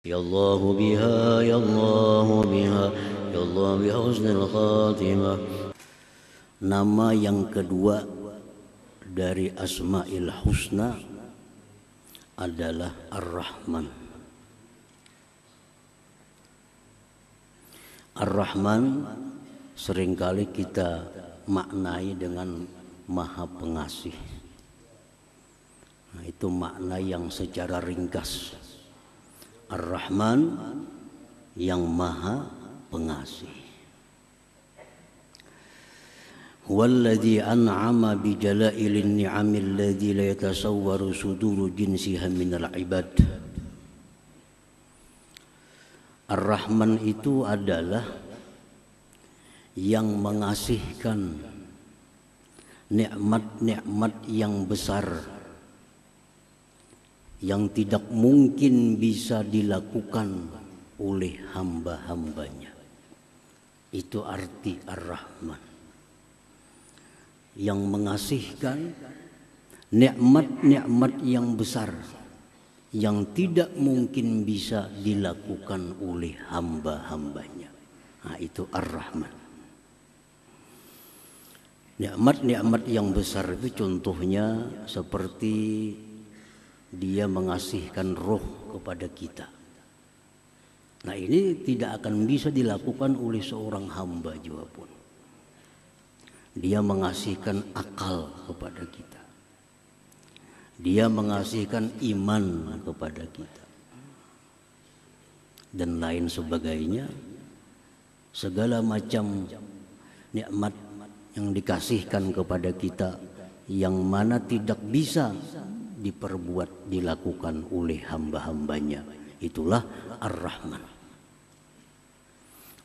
Ya Allah biha, ya Allah biha, ya Allah biha husnul khatimah. Nama yang kedua dari Asma'il Husna adalah Ar-Rahman. Ar-Rahman seringkali kita maknai dengan Maha Pengasih. Nah, itu makna yang secara ringkas. Ar-Rahman yang Maha Pengasih. Walladzi an'ama bi jala'ilin ni'amil ladzi la yatasawwaru suduru jinsiha minal ibad. Ar-Rahman itu adalah yang mengasihkan nikmat-nikmat yang besar yang tidak mungkin bisa dilakukan oleh hamba-hambanya. Itu arti Ar-Rahman. Yang mengasihkan nikmat-nikmat yang besar yang tidak mungkin bisa dilakukan oleh hamba-hambanya. Nah, itu Ar-Rahman. Nikmat-nikmat yang besar itu contohnya seperti Dia mengasihkan roh kepada kita. Nah, ini tidak akan bisa dilakukan oleh seorang hamba juga pun. Dia mengasihkan akal kepada kita. Dia mengasihkan iman kepada kita. Dan lain sebagainya. Segala macam nikmat yang dikasihkan kepada kita yang mana tidak bisa dilakukan oleh hamba-hambanya. Itulah Ar-Rahman.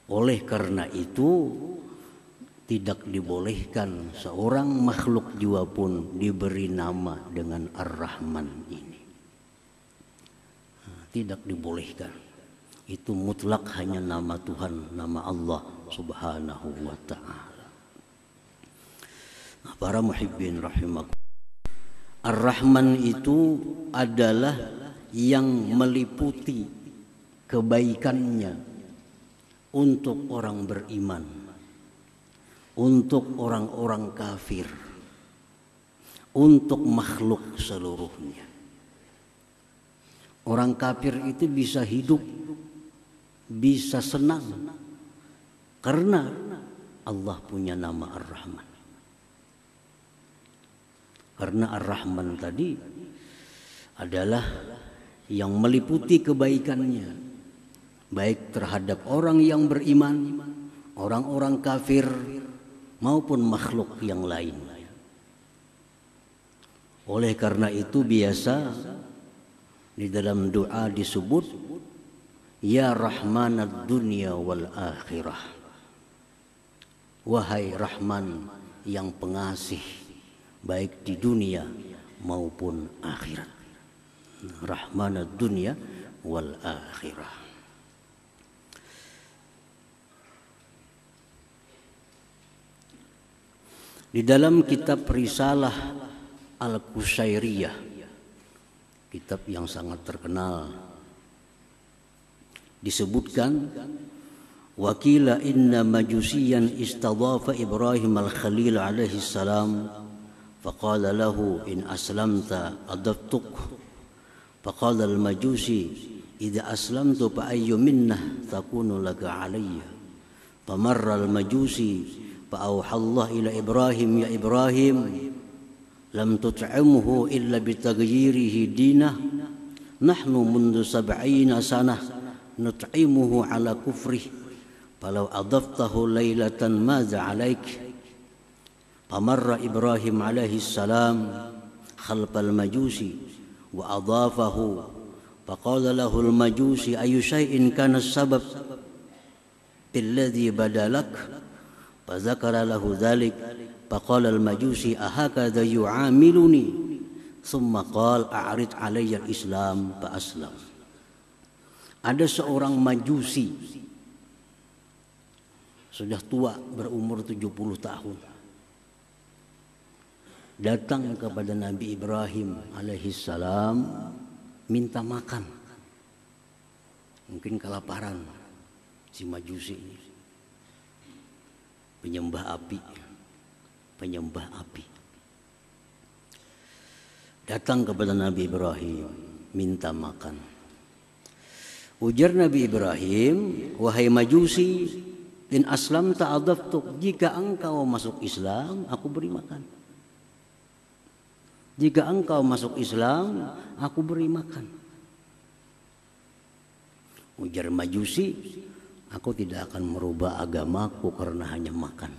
Oleh karena itu tidak dibolehkan seorang makhluk jiwa pun diberi nama dengan Ar-Rahman ini. Tidak dibolehkan. Itu mutlak hanya nama Tuhan, nama Allah Subhanahu wa ta'ala. Nah, para muhibbin rahimakumullah. Ar-Rahman itu adalah yang meliputi kebaikannya untuk orang beriman, untuk orang-orang kafir, untuk makhluk seluruhnya. Orang kafir itu bisa hidup, bisa senang karena Allah punya nama Ar-Rahman. Karena Ar-Rahman tadi adalah yang meliputi kebaikannya, baik terhadap orang yang beriman, orang-orang kafir, maupun makhluk yang lain. Oleh karena itu biasa di dalam doa disebut Ya Rahmanad Dunya wal Akhirah. Wahai Rahman yang pengasih baik di dunia maupun akhirat. Rahmanad dunya wal akhirah. Di dalam kitab Risalah Al-Qusairiyah, kitab yang sangat terkenal, disebutkan wakila inna majusiyan istadhafa Ibrahim al-Khalil alaihi salam فقال له إن أسلمت أضفتك فقال المجوسي إذا أسلمت فأي منة تكون لك علي فمر المجوسي فأوحى الله إلى إبراهيم يا إبراهيم لم تطعمه إلا بتغييره دينه نحن منذ 70 سنة نطعمه على كفره فلو أضفته ليلة ماذا عليك فمر إبراهيم عليه السلام خلف المجوسي وأضافه فقال له المجوسي أي شيء كان السبب بالذي بدا لك فذكر له ذلك فقال المجوسي أهكذا يعاملني ثم قال أعرض علي الإسلام فأسلم. Ada seorang majusi sudah tua berumur 70 tahun datang kepada Nabi Ibrahim alaihissalam minta makan. Mungkin kelaparan si Majusi ini. Penyembah api. Datang kepada Nabi Ibrahim, minta makan. Ujar Nabi Ibrahim, wahai Majusi, in aslam ta'adaftuk, jika engkau masuk Islam, aku beri makan. Jika engkau masuk Islam, aku beri makan. Ujar Majusi, aku tidak akan merubah agamaku karena hanya makan.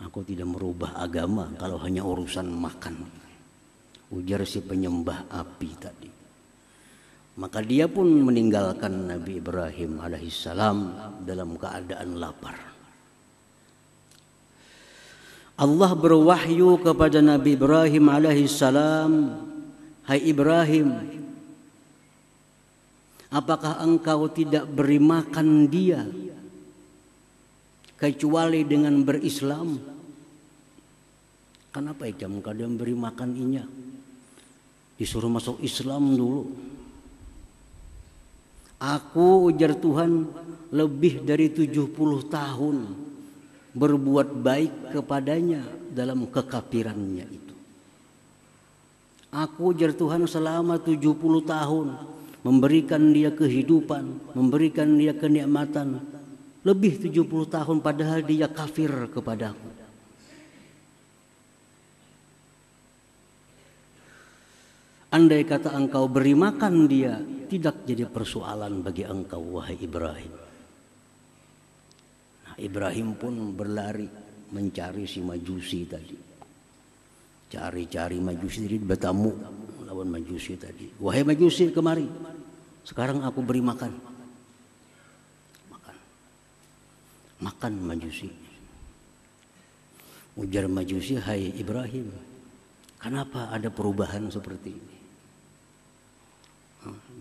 Aku tidak merubah agama kalau hanya urusan makan. Ujar si penyembah api tadi. Maka dia pun meninggalkan Nabi Ibrahim alaihissalam dalam keadaan lapar. Allah berwahyu kepada Nabi Ibrahim alaihissalam, hai Ibrahim, apakah engkau tidak beri makan dia kecuali dengan berislam? Kenapa kamu kadang beri makan inya? Disuruh masuk Islam dulu. Aku, ujar Tuhan, lebih dari 70 tahun berbuat baik kepadanya dalam kekafirannya itu. Aku, ujar Tuhan, selama 70 tahun memberikan dia kehidupan, memberikan dia kenikmatan. Lebih 70 tahun padahal dia kafir kepadaku. Andai kata engkau beri makan dia, tidak jadi persoalan bagi engkau, wahai Ibrahim. Nah, Ibrahim pun berlari mencari si Majusi tadi. Cari-cari Majusi tadi, bertamu lawan Majusi tadi. Wahai Majusi, kemari. Sekarang aku beri makan. Makan Majusi. Ujar Majusi, hai Ibrahim, kenapa ada perubahan seperti ini?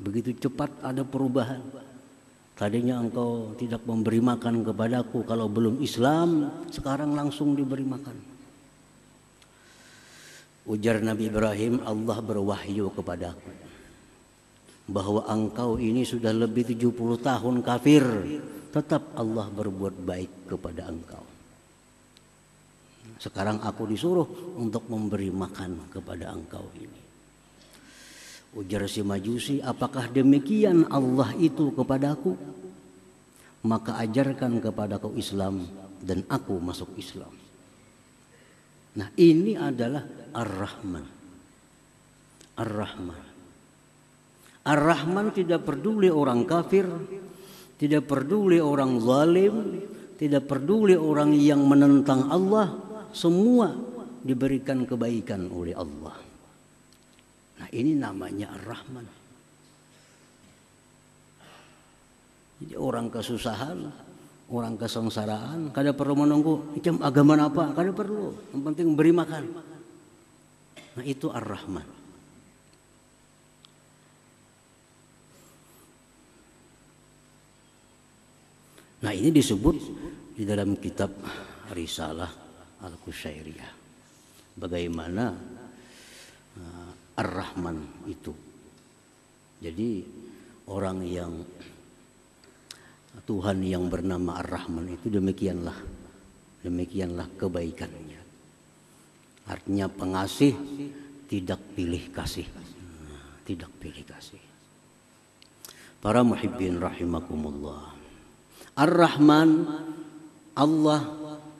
Begitu cepat ada perubahan. Tadinya engkau tidak memberi makan kepadaku kalau belum Islam, sekarang langsung diberi makan. Ujar Nabi Ibrahim, Allah berwahyu kepadaku bahwa engkau ini sudah lebih 70 tahun kafir, tetap Allah berbuat baik kepada engkau. Sekarang aku disuruh untuk memberi makan kepada engkau ini. Ujar si Majusi, apakah demikian Allah itu kepadaku? Maka ajarkan kepadaku Islam dan aku masuk Islam. Nah, ini adalah Ar-Rahman. Ar-Rahman. Ar-Rahman tidak peduli orang kafir, tidak peduli orang zalim, tidak peduli orang yang menentang Allah, semua diberikan kebaikan oleh Allah. Nah, ini namanya Ar-Rahman. Jadi orang kesusahan, orang kesengsaraan, kada perlu menunggu macam agama apa, kada perlu. Yang penting beri makan. Nah, itu Ar-Rahman. Nah, ini disebut di dalam kitab Risalah Al-Qushairiyah. Bagaimana Ar-Rahman itu. Jadi orang yang Tuhan yang bernama Ar-Rahman itu demikianlah kebaikannya. Artinya pengasih, tidak pilih kasih. Tidak pilih kasih. Para muhibbin rahimakumullah. Ar-Rahman, Allah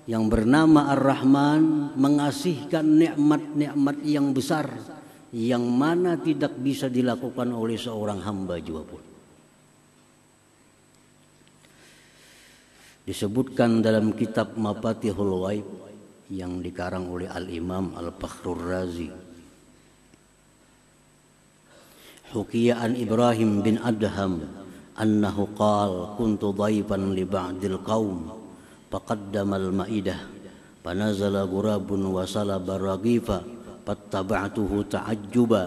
yang bernama Ar-Rahman mengasihkan nikmat-nikmat yang besar yang mana tidak bisa dilakukan oleh seorang hamba juga pun. Disebutkan dalam kitab Mafatihul Ghaib yang dikarang oleh Al-Imam Al-Fakhrur Razi. Hukiya an Ibrahim bin Adham annahu qala kuntu dhaifan li ba'dil qaum faqaddama al-ma'idah fanazala ghurabun wa salaba raghifa fattaba'tuhu ta'ajjuba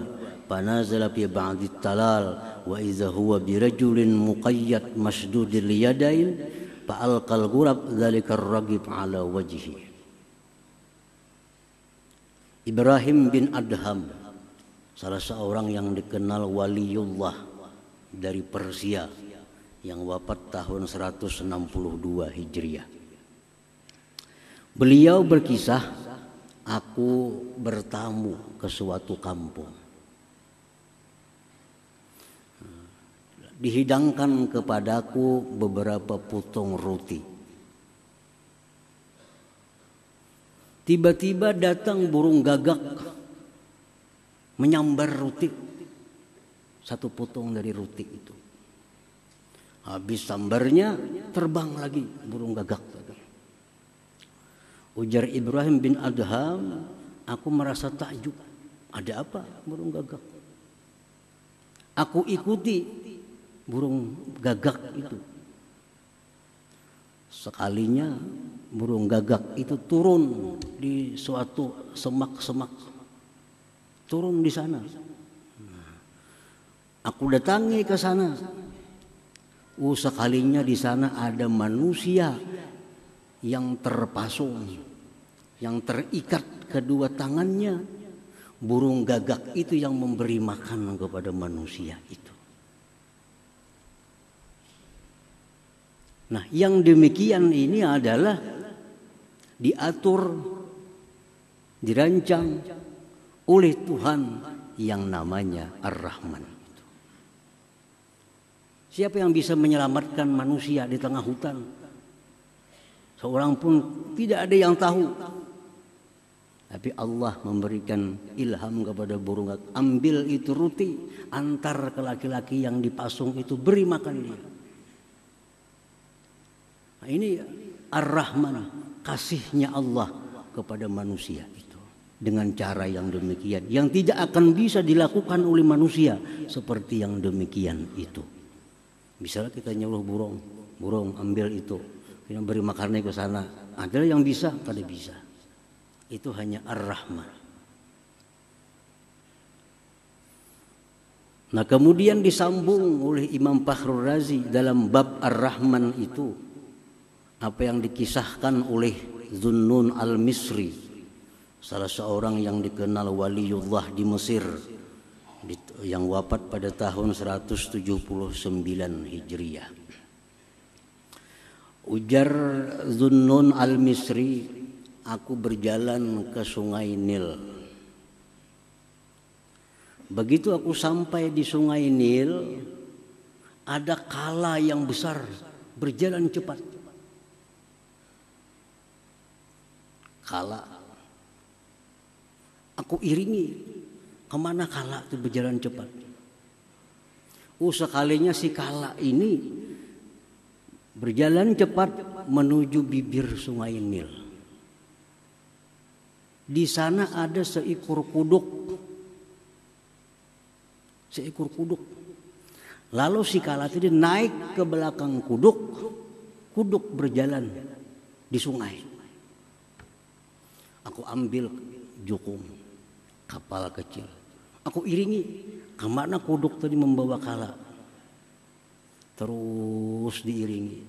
fanazala fi ba'di talal wa idza huwa birajulin muqayyad masdudil yadain fa'alqal ghurab dzalika ar-raghib ala wajhi. Ibrahim bin Adham, salah seorang yang dikenal waliullah dari Persia yang wafat tahun 162 Hijriah. Beliau berkisah, aku bertamu ke suatu kampung. Dihidangkan kepadaku beberapa potong roti. Tiba-tiba datang burung gagak menyambar roti, satu potong dari roti itu. Habis sambarnya terbang lagi burung gagak. Ujar Ibrahim bin Adham, aku merasa takjub. Ada apa burung gagak? Aku ikuti burung gagak itu. Sekalinya burung gagak itu turun di suatu semak-semak. Turun di sana. Aku datangi ke sana. Sekalinya di sana ada manusia yang terpasung, yang terikat kedua tangannya. Burung gagak itu yang memberi makan kepada manusia itu. Nah, yang demikian ini adalah diatur, dirancang oleh Tuhan yang namanya Ar-Rahman. Siapa yang bisa menyelamatkan manusia di tengah hutan? Seorang pun tidak ada yang tahu. Tapi Allah memberikan ilham kepada burung gagak. Ambil itu roti, antar ke laki-laki yang dipasung itu, beri makan dia. Nah, ini Ar-Rahman, kasihnya Allah kepada manusia itu. Dengan cara yang demikian, yang tidak akan bisa dilakukan oleh manusia seperti yang demikian itu. Misalnya kita nyuruh burung ambil itu, kita beri makannya ke sana. Ada yang bisa, ada bisa. Itu hanya Ar-Rahman. Nah, kemudian disambung oleh Imam Fakhrul Razi dalam bab Ar-Rahman itu apa yang dikisahkan oleh Zunnun al-Misri, salah seorang yang dikenal waliullah di Mesir, yang wafat pada tahun 179 Hijriah. Ujar Zunnun al-Misri, aku berjalan ke Sungai Nil. Begitu aku sampai di Sungai Nil, ada kala yang besar berjalan cepat. Kala, aku iringi. Kemana kala itu berjalan cepat? Sekalinya si kala ini berjalan cepat menuju bibir Sungai Nil. Di sana ada seekor kuduk. Seekor kuduk. Lalu si kala itu naik ke belakang kuduk. Kuduk berjalan di sungai. Aku ambil jukung kapal kecil. Aku iringi kemana kuduk tadi membawa kala. Terus diiringi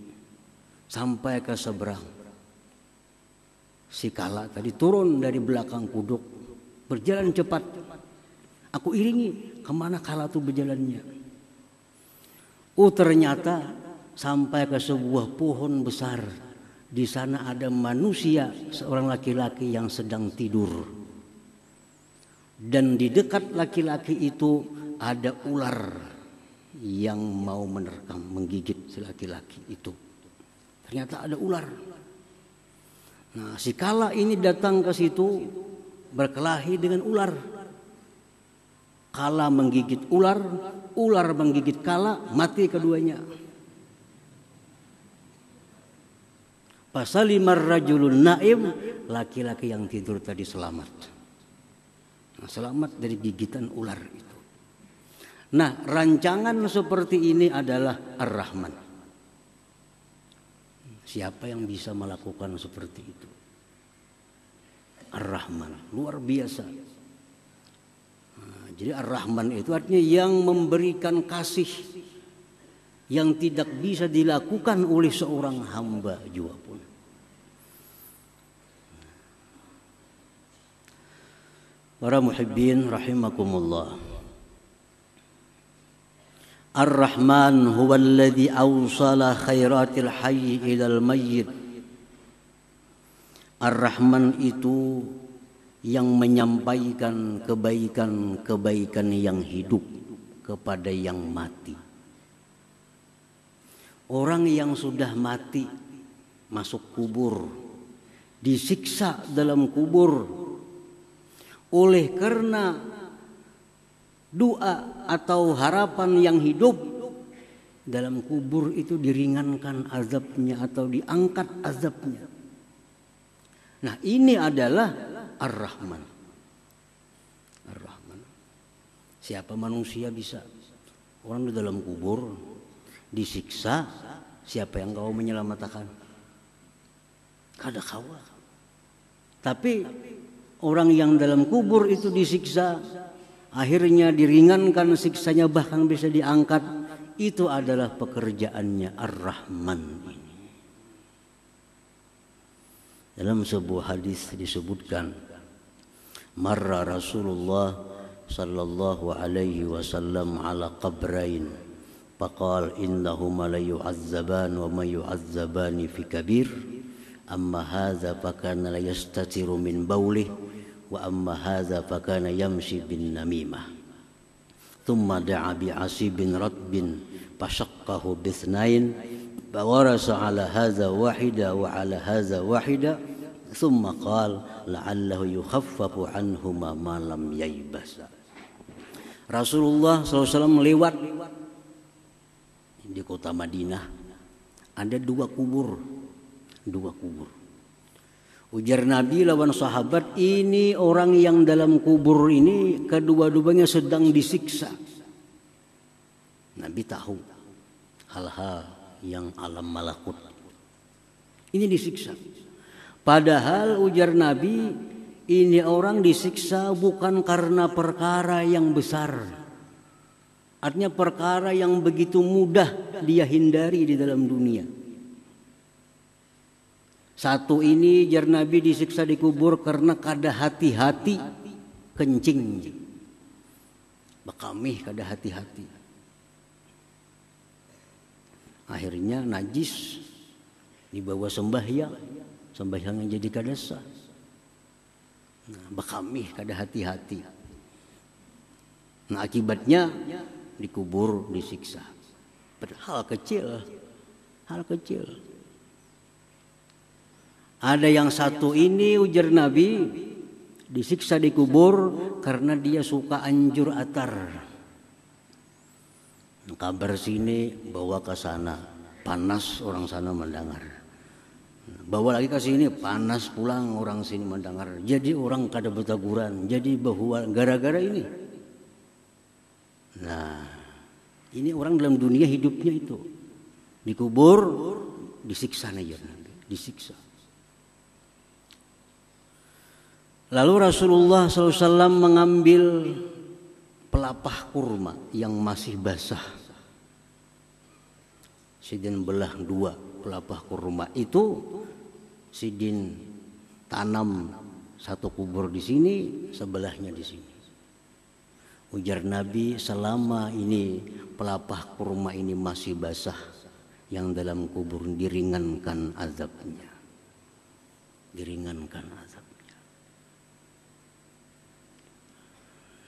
sampai ke seberang. Si kala tadi turun dari belakang kuduk, berjalan cepat. Aku iringi kemana kala itu berjalannya. Ternyata sampai ke sebuah pohon besar. Di sana ada manusia, seorang laki-laki yang sedang tidur. Dan di dekat laki-laki itu ada ular yang mau menerkam, menggigit si laki-laki itu. Ternyata ada ular. Nah, si kala ini datang ke situ berkelahi dengan ular. Kala menggigit ular, ular menggigit kala, mati keduanya. Fasalimar rajulun naim, laki-laki yang tidur tadi selamat. Nah, selamat dari gigitan ular itu. Nah, rancangan seperti ini adalah Ar-Rahman. Siapa yang bisa melakukan seperti itu? Ar-Rahman, luar biasa. Nah, jadi Ar-Rahman itu artinya yang memberikan kasih yang tidak bisa dilakukan oleh seorang hamba juga pun. Para muhibbin rahimakumullah. Ar-Rahman huwa alladhi awsala khairatil hayy ilal mayyit. Ar-Rahman itu yang menyampaikan kebaikan-kebaikan yang hidup kepada yang mati. Orang yang sudah mati masuk kubur, disiksa dalam kubur, oleh karena doa atau harapan yang hidup dalam kubur itu diringankan azabnya atau diangkat azabnya. Nah, ini adalah Ar-Rahman. Ar-Rahman. Siapa manusia bisa? Orang di dalam kubur disiksa, siapa yang kau menyelamatkan? Kada kawa. Tapi orang yang dalam kubur itu disiksa, akhirnya diringankan siksanya, bahkan bisa diangkat. Itu adalah pekerjaannya Ar-Rahman ini. Dalam sebuah hadis disebutkan, marra Rasulullah sallallahu alaihi wasallam ala qabrain faqal innahuma la yu'azzaban wa ma yu'azzabani fi kabir amma hadza fakana la yastatiru min bawlih wa amma hadza fakana yamshi bin namimah thumma da'a bi asibin ratbin fashaqqahu bithnain fawarasa ala hadza wahida wa ala hadza wahida thumma qala la'allahu yukhaffafu anhuma ma lam yaybasa. Rasulullah SAW lewat di kota Madinah, ada dua kubur. Ujar Nabi lawan sahabat, ini orang yang dalam kubur ini kedua-duanya sedang disiksa. Nabi tahu hal-hal yang alam malakut. Ini disiksa. Padahal ujar Nabi, ini orang disiksa bukan karena perkara yang besar. Artinya perkara yang begitu mudah dia hindari di dalam dunia. Satu ini jar Nabi disiksa di kubur karena kada hati-hati kencing. Bakamih kada hati-hati. Akhirnya najis dibawa sembahyang yang jadi kada sah. Nah, bakamih kada hati-hati. Nah, akibatnya dikubur, disiksa. Hal kecil. Ada yang satu ini ujar Nabi disiksa di kubur karena dia suka anjur atar. Kabar sini bawa ke sana, panas orang sana mendengar. Bawa lagi ke sini, panas pulang orang sini mendengar. Jadi orang kada bertaguran, jadi bahwa gara-gara ini. Nah, ini orang dalam dunia hidupnya itu dikubur, disiksa aja, disiksa. Lalu Rasulullah SAW mengambil pelapah kurma yang masih basah. Sidin belah dua pelapah kurma itu, sidin tanam satu kubur di sini, sebelahnya di sini. Ujar Nabi, selama ini pelapah kurma ini masih basah, yang dalam kubur diringankan azabnya. Diringankan azabnya.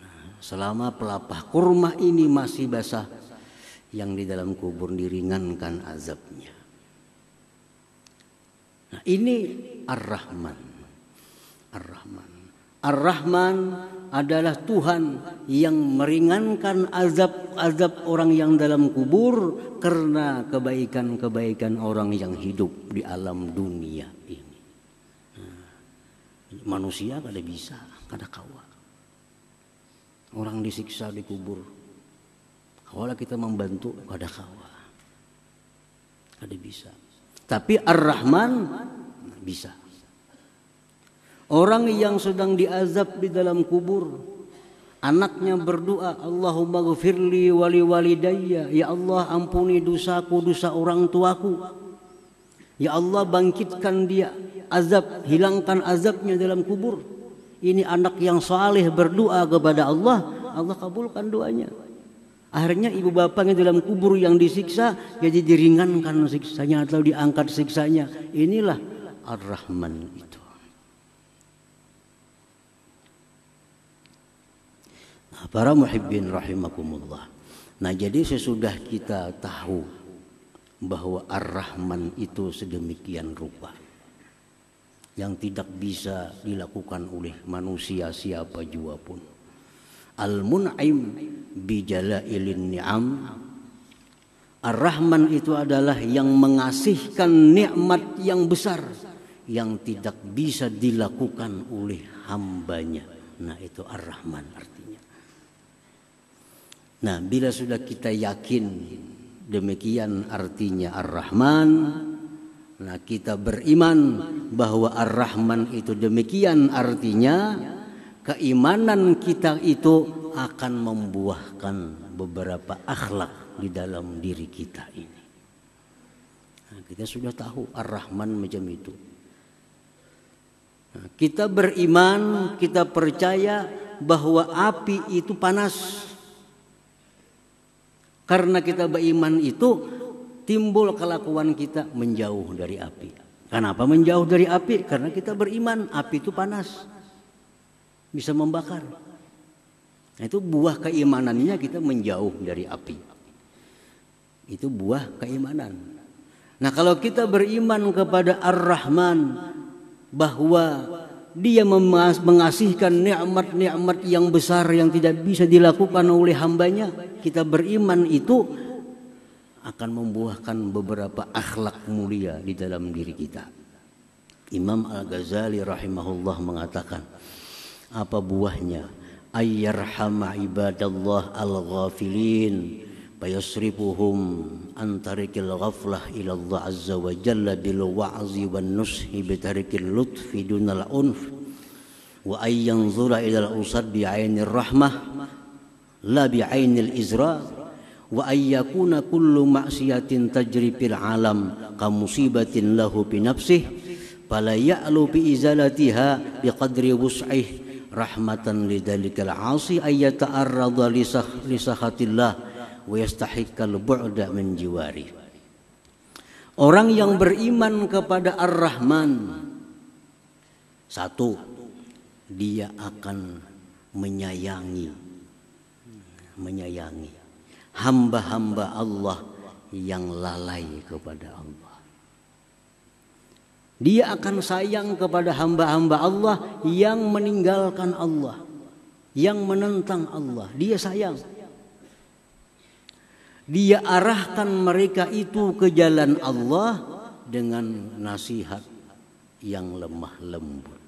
Nah, selama pelapah kurma ini masih basah, yang di dalam kubur diringankan azabnya. Nah, ini Ar-Rahman. Ar-Rahman. Ar-Rahman adalah Tuhan yang meringankan azab orang yang dalam kubur karena kebaikan-kebaikan orang yang hidup di alam dunia ini. Manusia kada bisa, kada kawa. Orang disiksa di kubur, kawala kita membantu, kada kawa, kada bisa. Tapi Ar-Rahman bisa. Orang yang sedang diazab di dalam kubur, anaknya berdoa, Allahumma ghfirli wali walidayya, ya Allah ampuni dosaku, dosa orang tuaku. Ya Allah bangkitkan dia, azab, hilangkan azabnya dalam kubur. Ini anak yang saleh berdoa kepada Allah, Allah kabulkan doanya. Akhirnya ibu bapaknya dalam kubur yang disiksa jadi diringankan siksanya atau diangkat siksanya. Inilah Ar-Rahman itu. Nah, para muhibbin rahimakumullah. Nah, jadi sesudah kita tahu bahwa Ar-Rahman itu sedemikian rupa yang tidak bisa dilakukan oleh manusia siapa jua pun. Al-Mun'im bijalailin ni'am. Ar-Rahman itu adalah yang mengasihkan nikmat yang besar yang tidak bisa dilakukan oleh hambanya. Nah, itu Ar-Rahman artinya. Nah, bila sudah kita yakin demikian artinya Ar-Rahman, nah kita beriman bahwa Ar-Rahman itu demikian artinya, keimanan kita itu akan membuahkan beberapa akhlak di dalam diri kita ini. Nah, kita sudah tahu Ar-Rahman macam itu. Nah, kita beriman, kita percaya bahwa api itu panas. Karena kita beriman itu timbul kelakuan kita menjauh dari api. Kenapa menjauh dari api? Karena kita beriman api itu panas, bisa membakar. Nah, itu buah keimanannya kita menjauh dari api. Itu buah keimanan. Nah, kalau kita beriman kepada Ar-Rahman bahwa Dia mengasihkan nikmat-nikmat yang besar yang tidak bisa dilakukan oleh hambanya, kita beriman itu akan membuahkan beberapa akhlak mulia di dalam diri kita. Imam Al-Ghazali rahimahullah mengatakan, apa buahnya? Ayyarhama ibadallah al-ghafilin fayasrifuhum an tarikil ghaflah ila Allah azza wa jalla bil wa'zi wan nushi bi tarikil lutfi dunal unf wa ay yanzura ila al-usad bi 'ainir rahmah la bi 'ainil izra wa ay yakuna kullu ma'siyatin tajri fil 'alam ka musibatin lahu bi nafsihi fala ya'lu bi izalatiha bi qadri wus'ihi rahmatan lidzalikal 'asi ay yata'arrada li sakhatillah wa yastahiqqal bu'da min jiwari. Orang yang beriman kepada Ar-Rahman, satu, dia akan menyayangi hamba-hamba Allah yang lalai kepada Allah. Dia akan sayang kepada hamba-hamba Allah yang meninggalkan Allah, yang menentang Allah. Dia sayang. Dia arahkan mereka itu ke jalan Allah dengan nasihat yang lemah lembut.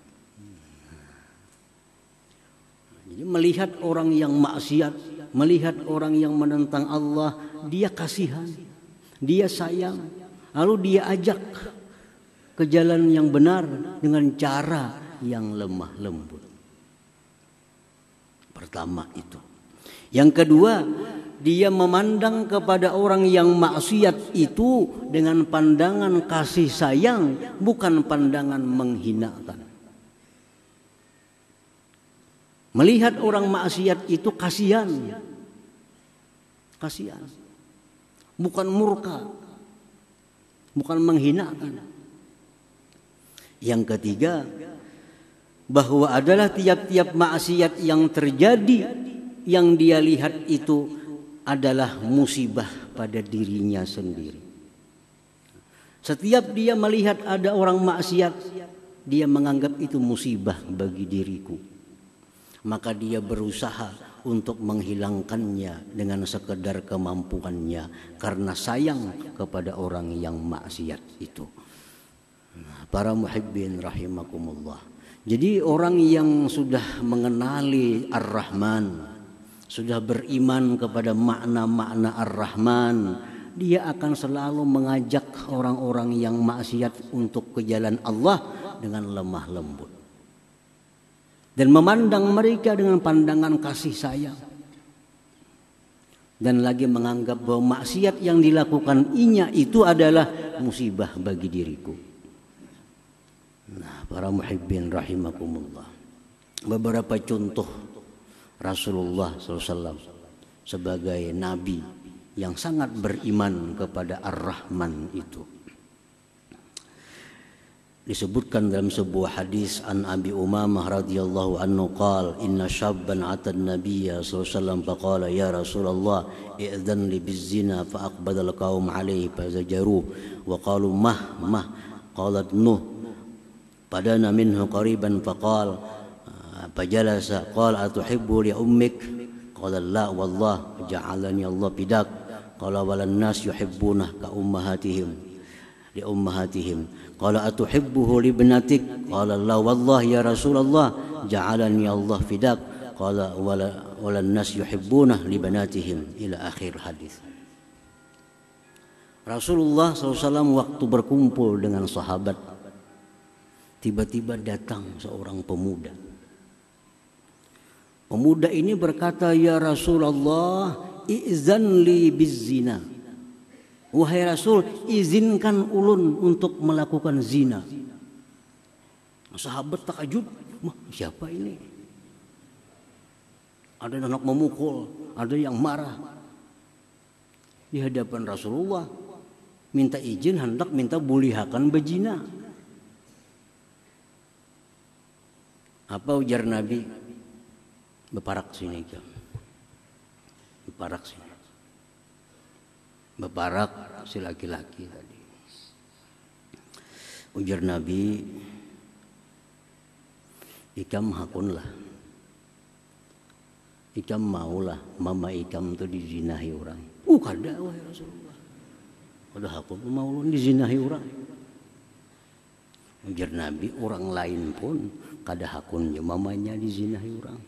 Jadi melihat orang yang maksiat, melihat orang yang menentang Allah, dia kasihan, dia sayang, lalu dia ajak ke jalan yang benar dengan cara yang lemah lembut. Pertama itu. Yang kedua, dia memandang kepada orang yang maksiat itu dengan pandangan kasih sayang, bukan pandangan menghinakan. Melihat orang maksiat itu kasihan, bukan murka, bukan menghinakan. Yang ketiga, bahwa adalah tiap-tiap maksiat yang terjadi yang dia lihat itu adalah musibah pada dirinya sendiri. Setiap dia melihat ada orang maksiat, dia menganggap itu musibah bagi diriku. Maka dia berusaha untuk menghilangkannya dengan sekedar kemampuannya karena sayang kepada orang yang maksiat itu. Para muhibbin rahimakumullah. Jadi orang yang sudah mengenali Ar-Rahman, sudah beriman kepada makna-makna Ar-Rahman, dia akan selalu mengajak orang-orang yang maksiat untuk ke jalan Allah dengan lemah lembut dan memandang mereka dengan pandangan kasih sayang, dan lagi menganggap bahwa maksiat yang dilakukan inya itu adalah musibah bagi diriku. Nah, para muhibbin rahimakumullah, beberapa contoh Rasulullah SAW sebagai nabi yang sangat beriman kepada Ar-Rahman itu. Disebutkan dalam sebuah hadis an Abi Umamah radhiyallahu anhu qala inna syabban ata an-nabiyya sallallahu alaihi wasallam faqala ya Rasulullah i'dhan li bizina fa aqbala al-qaum alayhi fazajaru wa qalu mah qalat nuh padana minhu qariban faqala fajalasa qala atuhibbu li ummik qala la wallah ja'alani Allah fidak qala walan nas yuhibbuna ka ummahatihim li ummahatihim qala atuhibbuhu li ibnatik qala la wallah ya Rasulullah ja'alani Allah fidak qala walan nas yuhibbuna li banatihim ila akhir hadis. Rasulullah SAW waktu berkumpul dengan sahabat, tiba-tiba datang seorang pemuda. Pemuda ini berkata, ya Rasulullah, izan li bizzina. Wahai Rasul, izinkan ulun untuk melakukan zina. Sahabat takjub, siapa ini? Ada anak memukul, ada yang marah. Di hadapan Rasulullah, minta izin, hendak minta bulihakan bezina. Apa ujar Nabi? Beparak sini kan. Beparak sini. Beparak si laki-laki tadi. Ujar Nabi, ikam hakunlah. Ikam maulah mama ikam tu dizinahi orang. Kada wahai Rasulullah. Kada hakun mau dizinahi orang. Ujar Nabi, orang lain pun kada hakunnya mamanya dizinahi orang.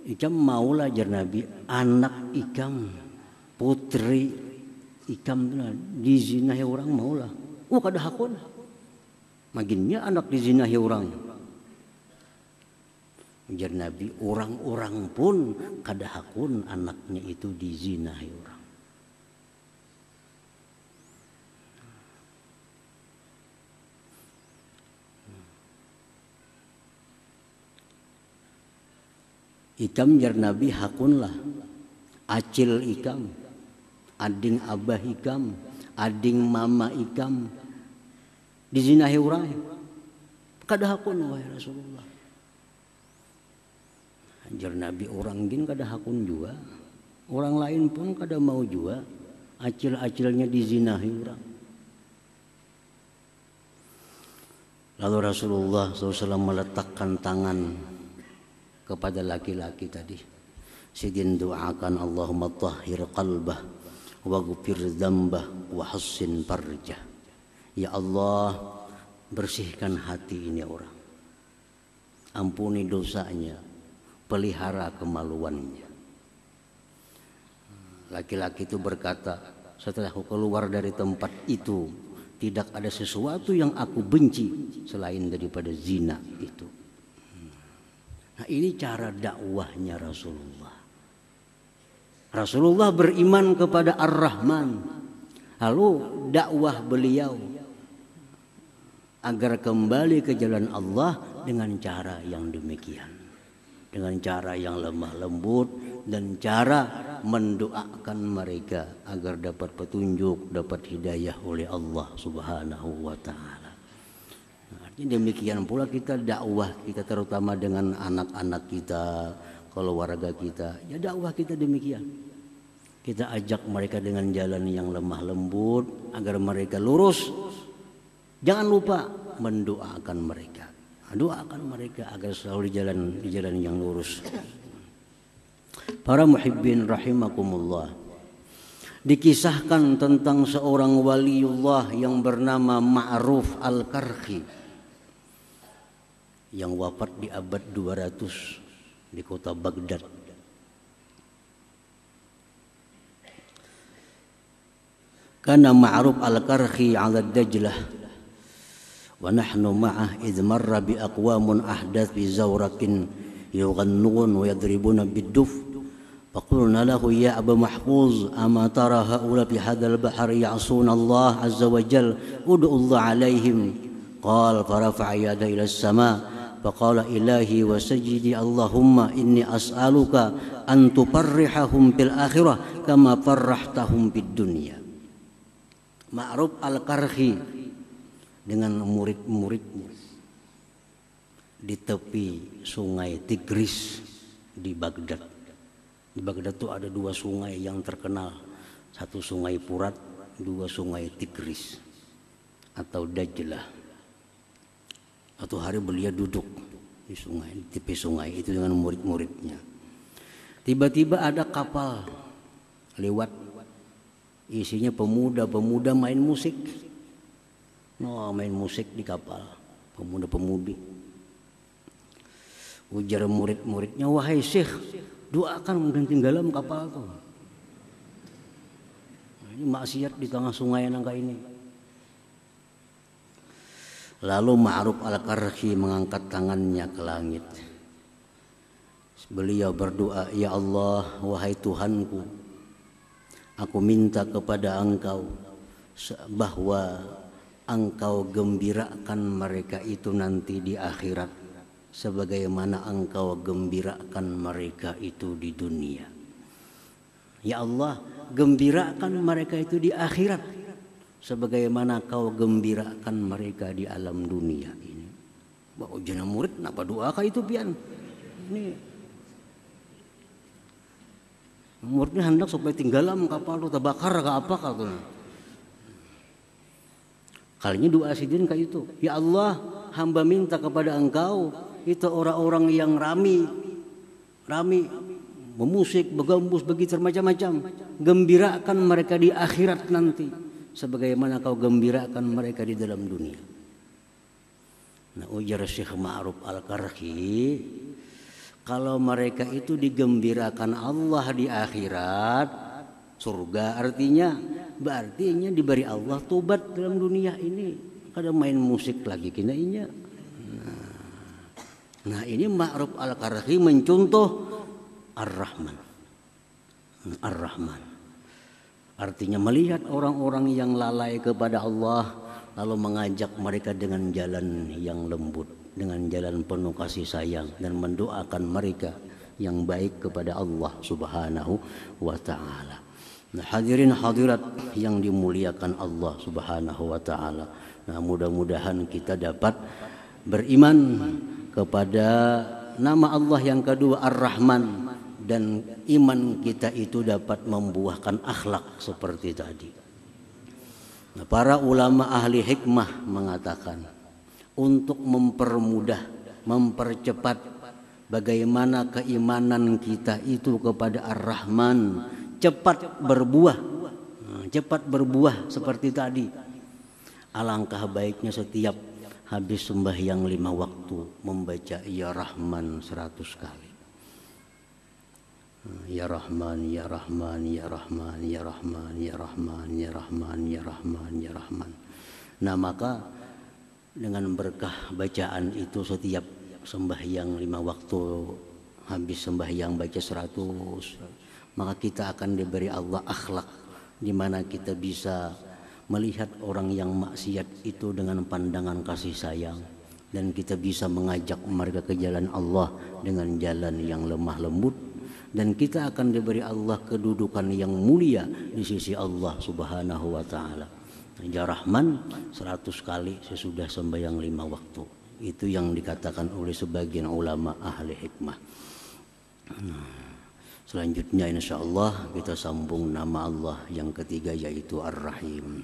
Ikam maulah jar Nabi, anak ikam, putri ikam dizinahi orang maulah. Kada hakun. Maginnya anak dizinahi orang. Ujar Nabi, orang-orang pun kada hakun anaknya itu dizinahi orang. Ikam jar Nabi hakunlah, acil ikam, ading abah ikam, ading mama ikam dizinahi orang. Kada hakun wahai Rasulullah. Jar Nabi, orang gin kada hakun juga, orang lain pun kada mau juga, acil-acilnya dizinahi orang. Lalu Rasulullah SAW meletakkan tangan kepada laki-laki tadi. Sidin doakan Allahumma tahhir qalbah wa ghfir dzambah wa hassin farjah. Ya Allah, bersihkan hati ini orang. Ampuni dosanya, pelihara kemaluannya. Laki-laki itu berkata, setelah aku keluar dari tempat itu, tidak ada sesuatu yang aku benci selain daripada zina itu. Nah, ini cara dakwahnya Rasulullah. Rasulullah beriman kepada Ar-Rahman. Lalu dakwah beliau agar kembali ke jalan Allah dengan cara yang demikian. Dengan cara yang lemah lembut dan cara mendoakan mereka agar dapat petunjuk, dapat hidayah oleh Allah Subhanahu wa ta'ala. Demikian pula kita dakwah kita, terutama dengan anak-anak kita, keluarga kita. Ya dakwah kita demikian. Kita ajak mereka dengan jalan yang lemah lembut agar mereka lurus. Jangan lupa mendoakan mereka. Doakan mereka agar selalu di jalan yang lurus. Para muhibbin rahimakumullah. Dikisahkan tentang seorang waliullah yang bernama Ma'ruf Al-Karhi yang wafat di abad 200 di kota Baghdad. Kana Ma'ruf Al-Karhi 'ala Dajlah wa nahnu ma'ah idh marra bi aqwamun ahdath bi zawrakin yughannun wa yadribuna bid-duf faqulna lahu ya Aba Mahfuz ama tara haula fi hadzal bahr ya'suna Allah azza wa jalla ud'u Allah 'alaihim qala farafa'a yada ila as-sama' faqala ilahi wa sajidi Allahumma inni as'aluka an tuparrihahum fil akhirah kama farrahtahum fid dunya. Ma'ruf al-Qarhi dengan murid-muridnya di tepi sungai Tigris di Baghdad. Di Baghdad itu ada 2 sungai yang terkenal, satu sungai Furat, 2 sungai Tigris atau Dajlah. Satu hari beliau duduk di sungai, di tepi sungai itu dengan murid-muridnya. Tiba-tiba ada kapal lewat, isinya pemuda-pemuda main musik. Main musik di kapal, pemuda-pemudi. Ujar murid-muridnya, wahai Syekh, doakan dan tenggelam kapal itu. Ini maksiat di tengah sungai nangka ini. Lalu Ma'ruf al-Qarhi mengangkat tangannya ke langit. Beliau berdoa, ya Allah, wahai Tuhanku, aku minta kepada Engkau bahwa Engkau gembirakan mereka itu nanti di akhirat sebagaimana Engkau gembirakan mereka itu di dunia. Ya Allah, gembirakan mereka itu di akhirat sebagaimana Kau gembirakan mereka di alam dunia ini. Bahwa jenah murid kenapa doakah itu pian? Ini muridnya hendak supaya tinggalam kapal itu terbakar ke apa tuh. Kalinya doa sidin kayak itu. Ya Allah, hamba minta kepada Engkau itu orang-orang yang rami memusik, begambus, begitu macam-macam. Gembirakan mereka di akhirat nanti sebagaimana Kau gembirakan mereka di dalam dunia. Nah, ujar Syekh Ma'ruf al-Qarhi, kalau mereka itu digembirakan Allah di akhirat, surga artinya, berarti diberi Allah tobat dalam dunia ini. Kada main musik lagi kena inya. Nah ini Ma'ruf al-Qarhi mencontoh Ar-Rahman. Ar-Rahman artinya melihat orang-orang yang lalai kepada Allah lalu mengajak mereka dengan jalan yang lembut, dengan jalan penuh kasih sayang, dan mendoakan mereka yang baik kepada Allah Subhanahu wa ta'ala. Nah, hadirin hadirat yang dimuliakan Allah Subhanahu wa ta'ala. Nah, mudah-mudahan kita dapat beriman kepada nama Allah yang kedua Ar-Rahman, dan iman kita itu dapat membuahkan akhlak seperti tadi. Nah, para ulama ahli hikmah mengatakan untuk mempermudah, mempercepat bagaimana keimanan kita itu kepada Ar-Rahman cepat berbuah seperti tadi. Alangkah baiknya setiap habis sembahyang 5 waktu membaca Ya Rahman 100 kali. Ya Rahman, Ya Rahman, Ya Rahman, Ya Rahman, Ya Rahman, Ya Rahman, Ya Rahman, Ya Rahman. Nah maka dengan berkah bacaan itu setiap sembahyang 5 waktu habis sembahyang baca 100, maka kita akan diberi Allah akhlak di mana kita bisa melihat orang yang maksiat itu dengan pandangan kasih sayang, dan kita bisa mengajak mereka ke jalan Allah dengan jalan yang lemah lembut, dan kita akan diberi Allah kedudukan yang mulia di sisi Allah Subhanahu wa ta'ala. Ya Rahman 100 kali sesudah sembahyang 5 waktu. Itu yang dikatakan oleh sebagian ulama ahli hikmah. Selanjutnya insya Allah kita sambung nama Allah yang ketiga yaitu Ar-Rahim.